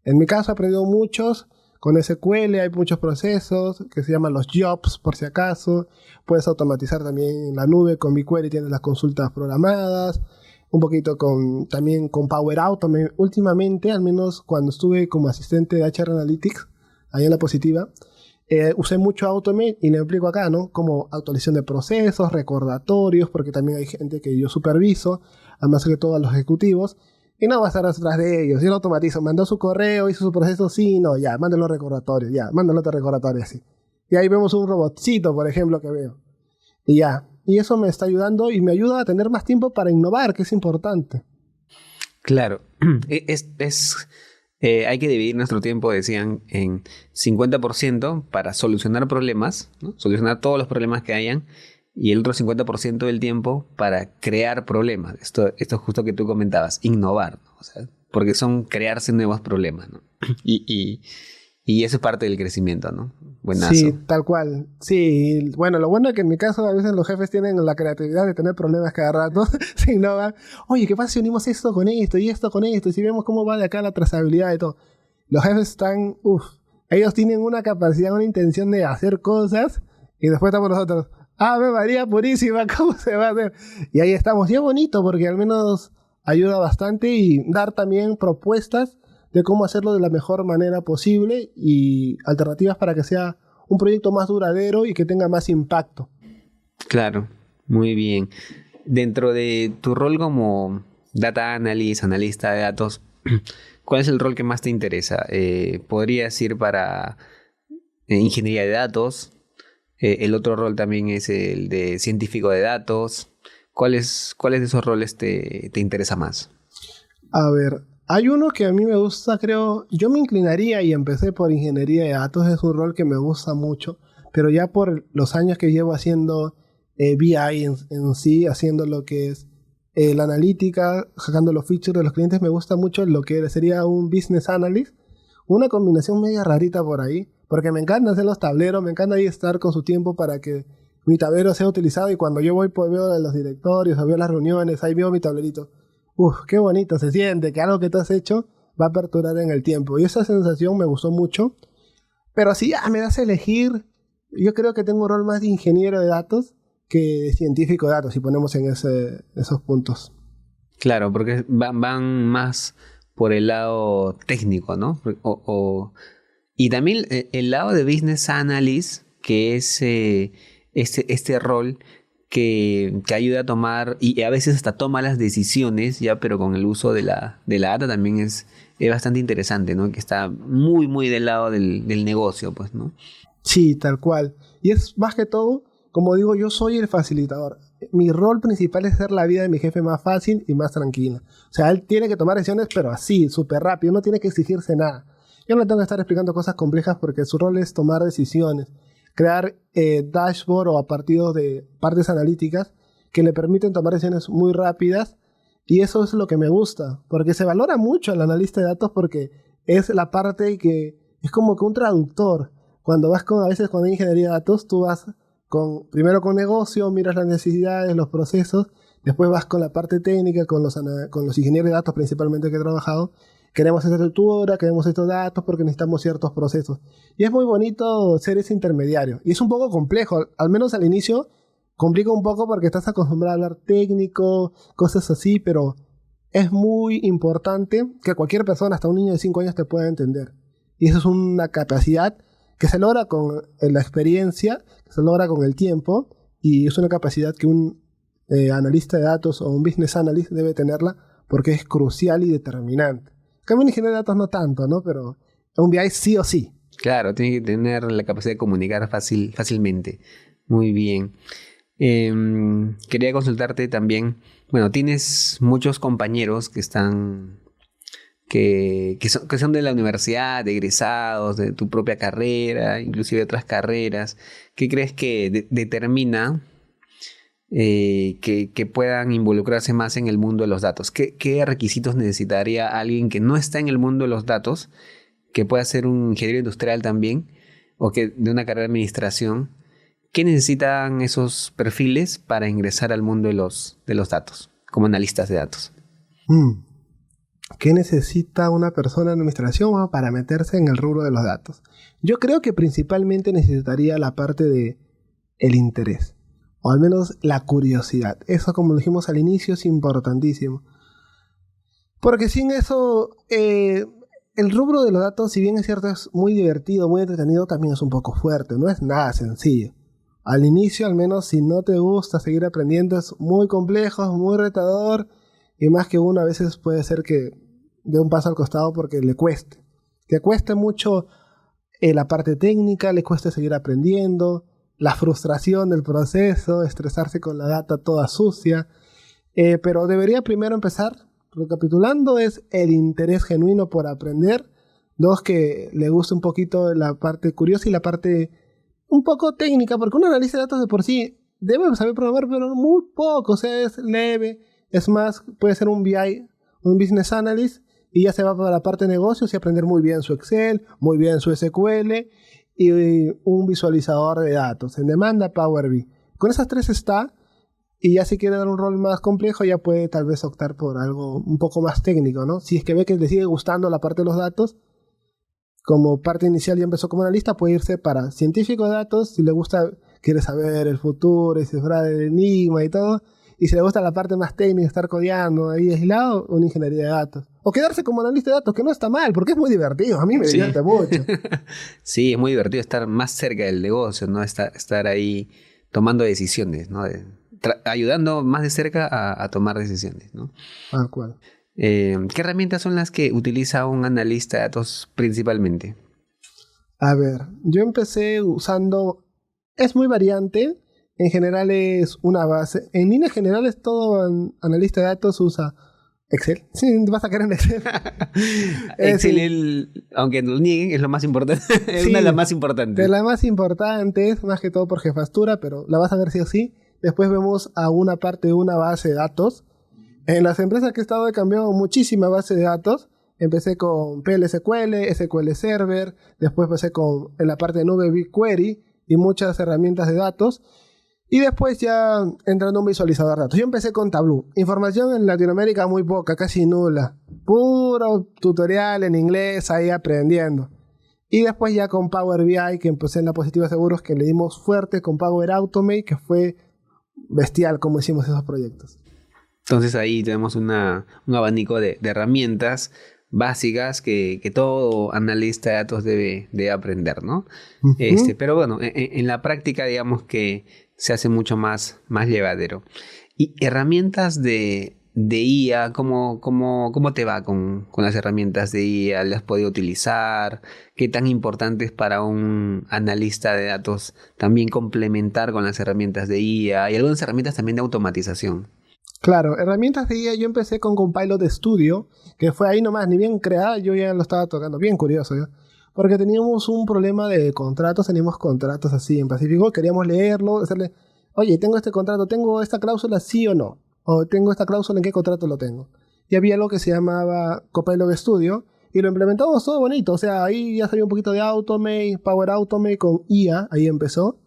En mi caso he aprendido muchos. Con SQL hay muchos procesos que se llaman los jobs, por si acaso. Puedes automatizar también en la nube, con BigQuery tienes las consultas programadas. Un poquito también con Power Automate. Últimamente, al menos cuando estuve como asistente de HR Analytics, ahí en la Positiva, usé mucho Automate y le explico acá, ¿no? Como actualización de procesos, recordatorios, porque también hay gente que yo superviso, además que todos los ejecutivos. Y no va a estar detrás de ellos. Yo lo automatizo. Mandó su correo, hizo su proceso, sí, no, ya, manden los recordatorios, ya, manden otro recordatorio, así. Y ahí vemos un robotcito, por ejemplo, que veo. Y ya. Y eso me está ayudando y me ayuda a tener más tiempo para innovar, que es importante. Claro. Hay que dividir nuestro tiempo, decían, en 50% para solucionar problemas, ¿no? Solucionar todos los problemas que hayan, y el otro 50% del tiempo para crear problemas. Esto es justo que tú comentabas, innovar, ¿no? O sea, porque son crearse nuevos problemas, ¿no? Y eso es parte del crecimiento, ¿no? Sí, Buenazo. tal cual. Sí, bueno, lo bueno es que en mi caso a veces los jefes tienen la creatividad de tener problemas cada rato, se innovan. Oye, ¿qué pasa si unimos esto con esto y esto con esto? Y si vemos cómo va de acá la trazabilidad y todo. Los jefes están, ellos tienen una capacidad, una intención de hacer cosas y después estamos nosotros, Ave María Purísima, ¿cómo se va a hacer? Y ahí estamos. Y es bonito porque al menos ayuda bastante y dar también propuestas de cómo hacerlo de la mejor manera posible y alternativas para que sea un proyecto más duradero y que tenga más impacto. Claro, muy bien. Dentro de tu rol como data analyst, analista de datos, ¿cuál es el rol que más te interesa? ¿Podrías ir para ingeniería de datos? El otro rol también es el de científico de datos. ¿Cuáles de esos roles te interesa más? A ver, hay uno que a mí me gusta, creo, yo me inclinaría y empecé por ingeniería de datos, es un rol que me gusta mucho, pero ya por los años que llevo haciendo BI en sí, haciendo lo que es la analítica, sacando los features de los clientes, me gusta mucho lo que sería un business analyst, una combinación media rarita por ahí, porque me encanta hacer los tableros, me encanta ahí estar con su tiempo para que mi tablero sea utilizado y cuando yo voy pues veo los directorios, o veo las reuniones, ahí veo mi tablerito. Uf, qué bonito se siente que algo que tú has hecho va a perdurar en el tiempo. Y esa sensación me gustó mucho. Pero si ya me das a elegir, yo creo que tengo un rol más de ingeniero de datos que de científico de datos, si ponemos en esos puntos. Claro, porque van más por el lado técnico, ¿no? Y también el lado de business analyst, que es este rol que ayuda a tomar y a veces hasta toma las decisiones, ya, pero con el uso de la data también es bastante interesante, ¿no? Que está muy, muy del lado del negocio, pues, ¿no? Sí, tal cual. Y es más que todo, como digo, yo soy el facilitador. Mi rol principal es hacer la vida de mi jefe más fácil y más tranquila. O sea, él tiene que tomar decisiones, pero así, súper rápido, no tiene que exigirse nada. Yo no le tengo que estar explicando cosas complejas porque su rol es tomar decisiones, crear dashboard o a partir de partes analíticas que le permiten tomar decisiones muy rápidas y eso es lo que me gusta, porque se valora mucho al analista de datos porque es la parte que es como que un traductor. Cuando vas a veces cuando hay ingeniería de datos, tú vas primero con negocio, miras las necesidades, los procesos, después vas con la parte técnica, con los ingenieros de datos principalmente que he trabajado. Queremos esta estructura, queremos estos datos porque necesitamos ciertos procesos. Y es muy bonito ser ese intermediario. Y es un poco complejo, al menos al inicio, complica un poco porque estás acostumbrado a hablar técnico, cosas así, pero es muy importante que cualquier persona, hasta un niño de 5 años, te pueda entender. Y eso es una capacidad que se logra con la experiencia, que se logra con el tiempo, y es una capacidad que un analista de datos o un business analyst debe tenerla porque es crucial y determinante. En cambio, un ingeniero de datos no tanto, ¿no? Pero un BI sí o sí. Claro, tiene que tener la capacidad de comunicar fácilmente. Muy bien. Quería consultarte también, bueno, tienes muchos compañeros que son de la universidad, de egresados, de tu propia carrera, inclusive de otras carreras. ¿Qué crees que determina que puedan involucrarse más en el mundo de los datos? ¿Qué requisitos necesitaría alguien que no está en el mundo de los datos, que pueda ser un ingeniero industrial también, o que de una carrera de administración? ¿Qué necesitan esos perfiles para ingresar al mundo de los datos, como analistas de datos? ¿Qué necesita una persona en administración para meterse en el rubro de los datos? Yo creo que principalmente necesitaría la parte de el interés, o al menos la curiosidad. Eso, como dijimos al inicio, es importantísimo. Porque sin eso, el rubro de los datos, si bien es cierto, es muy divertido, muy entretenido, también es un poco fuerte, no es nada sencillo. Al inicio, al menos, si no te gusta seguir aprendiendo, es muy complejo, es muy retador, y más que uno a veces puede ser que dé un paso al costado porque le cueste. Que cueste mucho la parte técnica, le cueste seguir aprendiendo, la frustración del proceso, estresarse con la data toda sucia. Pero debería primero empezar, recapitulando, es el interés genuino por aprender. Dos, que le guste un poquito la parte curiosa y la parte un poco técnica, porque un analista de datos de por sí debe saber programar, pero muy poco, o sea, es leve. Es más, puede ser un BI, un Business Analyst, y ya se va para la parte de negocios y aprender muy bien su Excel, muy bien su SQL y un visualizador de datos. En demanda, Power BI. Con esas tres está, y ya si quiere dar un rol más complejo, ya puede tal vez optar por algo un poco más técnico, ¿no? Si es que ve que le sigue gustando la parte de los datos, como parte inicial ya empezó como analista, puede irse para científico de datos, si le gusta, quiere saber el futuro, descifrar el enigma y todo. Y si le gusta la parte más técnica, estar codeando ahí aislado, una ingeniería de datos. O quedarse como analista de datos, que no está mal, porque es muy divertido. A mí me divierte mucho. Sí, es muy divertido estar más cerca del negocio, ¿no? Estar ahí tomando decisiones, ¿no? Ayudando más de cerca a tomar decisiones, ¿no? Ah, ¿cuál? ¿Qué herramientas son las que utiliza un analista de datos principalmente? A ver, yo empecé usando... Es muy variante. En general es una base. En líneas generales todo analista de datos usa Excel. Sí, vas a querer en Excel. Excel, aunque nos nieguen, es lo más importante. Es sí, una de las más importantes. De las más importantes, más que todo por jefastura, pero la vas a ver sí o sí. Después vemos a una parte de una base de datos. En las empresas que he estado he cambiado muchísima base de datos. Empecé con PLSQL, SQL Server. Después empecé en la parte de nube BigQuery y muchas herramientas de datos. Y después ya entrando a un visualizador de datos. Yo empecé con Tableau. Información en Latinoamérica muy poca, casi nula. Puro tutorial en inglés, ahí aprendiendo. Y después ya con Power BI, que empecé en la Positiva Seguros, que le dimos fuerte con Power Automate, que fue bestial como hicimos esos proyectos. Entonces ahí tenemos un abanico de herramientas básicas que todo analista de datos debe aprender, ¿no? Uh-huh. Pero bueno, en la práctica digamos que se hace mucho más llevadero. ¿Y herramientas de IA? ¿Cómo te va con las herramientas de IA? ¿Las has podido utilizar? ¿Qué tan importante es para un analista de datos también complementar con las herramientas de IA? Y algunas herramientas también de automatización. Claro, herramientas de IA yo empecé con Copilot Studio, que fue ahí nomás, ni bien creada, yo ya lo estaba tocando, bien curioso yo. Porque teníamos un problema de contratos, teníamos contratos así en Pacífico, queríamos leerlo, decirle, oye, tengo este contrato, ¿tengo esta cláusula sí o no? O tengo esta cláusula, ¿en qué contrato lo tengo? Y había algo que se llamaba Copilot Studio, y lo implementamos todo bonito, o sea, ahí ya sabía un poquito de Automate, Power Automate con IA, ahí empezó,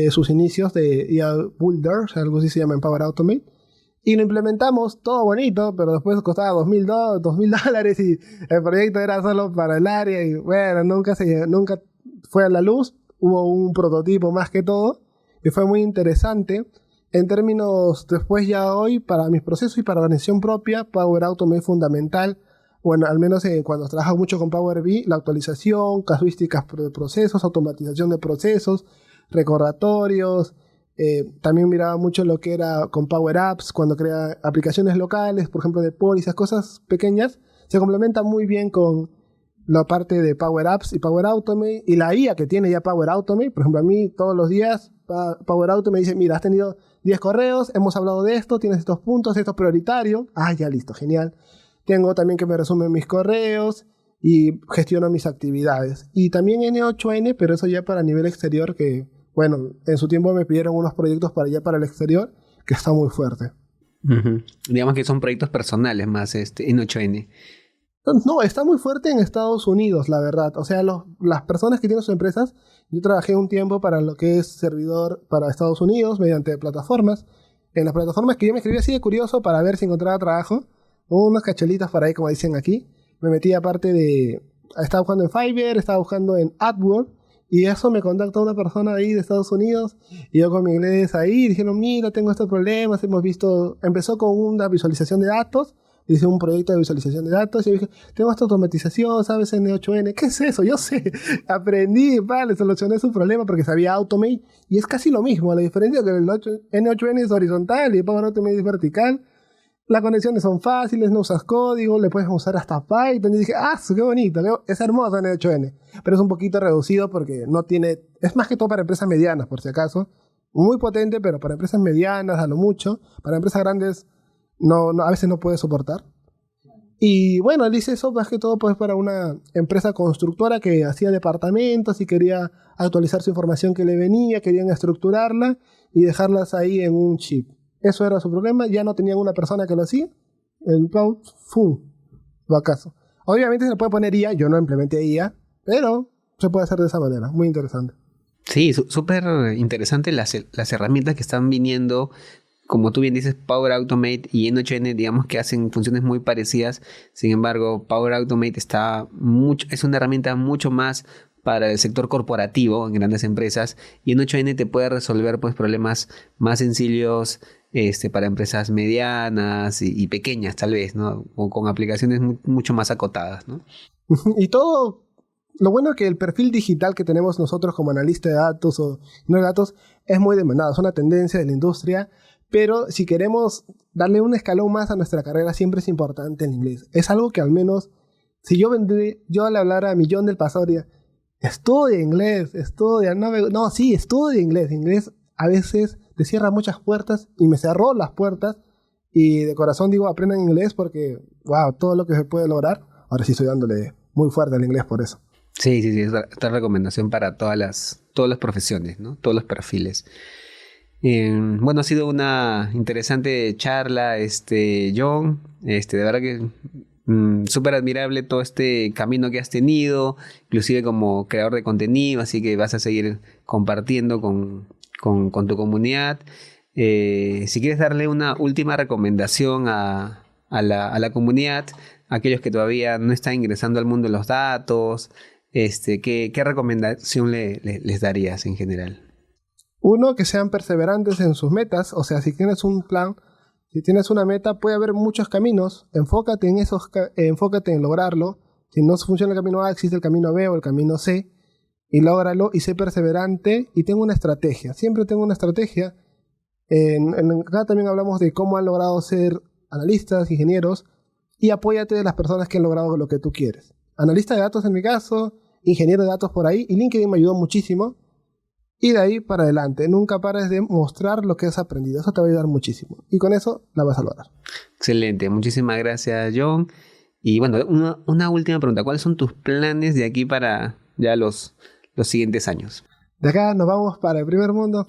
sus inicios de IA Builder, o sea, algo así se llama en Power Automate. Y lo implementamos todo bonito, pero después costaba $2,000 y el proyecto era solo para el área y bueno, nunca fue a la luz. Hubo un prototipo más que todo y fue muy interesante. En términos, después ya hoy, para mis procesos y para la organización propia, Power Automate es fundamental. Bueno, al menos cuando trabajo mucho con Power BI, la actualización, casuísticas de procesos, automatización de procesos, recordatorios. También miraba mucho lo que era con Power Apps, cuando crea aplicaciones locales, por ejemplo de pólizas, cosas pequeñas, se complementa muy bien con la parte de Power Apps y Power Automate y la IA que tiene ya Power Automate. Por ejemplo, a mí todos los días Power Automate me dice, mira, has tenido 10 correos, hemos hablado de esto, tienes estos puntos, esto es prioritario. Ah, ya listo, genial. Tengo también que me resumen mis correos y gestiono mis actividades. Y también N8N, pero eso ya para nivel exterior que... Bueno, en su tiempo me pidieron unos proyectos para allá, para el exterior, que está muy fuerte. Uh-huh. Digamos que son proyectos personales más en 8N. No, está muy fuerte en Estados Unidos, la verdad. O sea, las personas que tienen sus empresas, yo trabajé un tiempo para lo que es servidor para Estados Unidos mediante plataformas. En las plataformas que yo me escribí así de curioso para ver si encontraba trabajo, unas cacholitas por ahí, como dicen aquí. Me metí aparte de... Estaba buscando en Fiverr, estaba buscando en AdWords. Y eso me contactó una persona ahí de Estados Unidos y yo con mi inglés ahí dijeron, mira, tengo estos problemas, hemos visto, empezó con una visualización de datos, hice un proyecto de visualización de datos y yo dije, tengo esta automatización, ¿sabes? N8N, ¿qué es eso? Yo sé, aprendí, vale, solucioné su problema porque sabía Automate y es casi lo mismo, la diferencia es que el N8N es horizontal y el Power Automate es vertical. Las conexiones son fáciles, no usas código, le puedes usar hasta Python. Y dije, qué bonito, es hermoso N8N. Pero es un poquito reducido porque no tiene... Es más que todo para empresas medianas, por si acaso. Muy potente, pero para empresas medianas, a lo mucho. Para empresas grandes, a veces no puede soportar. Y bueno, él hice eso más que todo pues para una empresa constructora que hacía departamentos y quería actualizar su información que le venía, querían estructurarla y dejarlas ahí en un chip. Eso era su problema, ya no tenían una persona que lo hacía. El cloud, ¡fum! Lo acaso. Obviamente se le puede poner IA, yo no implementé IA, pero se puede hacer de esa manera, muy interesante. Sí, súper interesante las herramientas que están viniendo. Como tú bien dices, Power Automate y N8N, digamos que hacen funciones muy parecidas. Sin embargo, Power Automate es una herramienta mucho más para el sector corporativo en grandes empresas. Y N8N te puede resolver pues, problemas más sencillos para empresas medianas y pequeñas, tal vez, ¿no? O con aplicaciones mucho más acotadas, ¿no? Y todo, lo bueno es que el perfil digital que tenemos nosotros como analista de datos o no de datos es muy demandado, es una tendencia de la industria. Pero si queremos darle un escalón más a nuestra carrera, siempre es importante el inglés. Es algo que al menos, si yo al hablar a mi John del pasado diría, estudia inglés, estudia inglés. Inglés a veces te cierra muchas puertas y me cerró las puertas. Y de corazón digo, aprendan inglés porque, wow, todo lo que se puede lograr. Ahora sí estoy dándole muy fuerte al inglés por eso. Sí, esta recomendación para todas las profesiones, ¿no? Todos los perfiles. Bueno, ha sido una interesante charla, John. De verdad que súper admirable todo este camino que has tenido, inclusive como creador de contenido, así que vas a seguir compartiendo con tu comunidad. Si quieres darle una última recomendación a la comunidad, aquellos que todavía no están ingresando al mundo de los datos, ¿qué recomendación les darías en general? Uno, que sean perseverantes en sus metas. O sea, si tienes un plan, si tienes una meta, puede haber muchos caminos. Enfócate en lograrlo. Si no funciona el camino A, existe el camino B o el camino C. Y lógralo y sé perseverante y tengo una estrategia. Siempre tengo una estrategia. Acá también hablamos de cómo han logrado ser analistas, ingenieros. Y apóyate de las personas que han logrado lo que tú quieres. Analista de datos en mi caso, ingeniero de datos por ahí. Y LinkedIn me ayudó muchísimo. Y de ahí para adelante, nunca pares de mostrar lo que has aprendido. Eso te va a ayudar muchísimo. Y con eso la vas a lograr. Excelente, muchísimas gracias, John. Y bueno, una última pregunta. ¿Cuáles son tus planes de aquí para ya los siguientes años? De acá nos vamos para el primer mundo.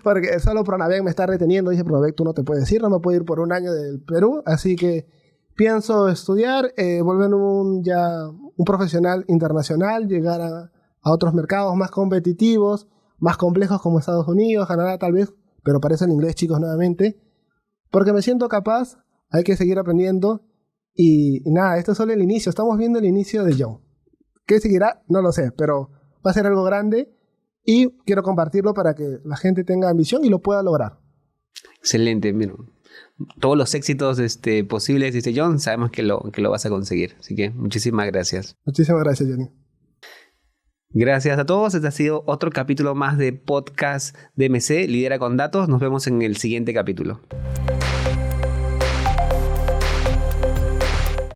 Porque solo Pronavec me está reteniendo. Dice Pronavec, tú no te puedes ir, no me puedo ir por un año del Perú. Así que pienso estudiar, volverme un profesional internacional, llegar a otros mercados más competitivos, más complejos como Estados Unidos, Canadá tal vez, pero para eso en inglés, chicos, nuevamente. Porque me siento capaz, hay que seguir aprendiendo. Y nada, esto es solo el inicio. Estamos viendo el inicio de John. ¿Qué seguirá? No lo sé, pero va a ser algo grande y quiero compartirlo para que la gente tenga ambición y lo pueda lograr. Excelente, mira, todos los éxitos posibles, dice John, sabemos que lo vas a conseguir. Así que muchísimas gracias. Muchísimas gracias, Johnny. Gracias a todos. Este ha sido otro capítulo más de Podcast DMC, Lidera con Datos. Nos vemos en el siguiente capítulo.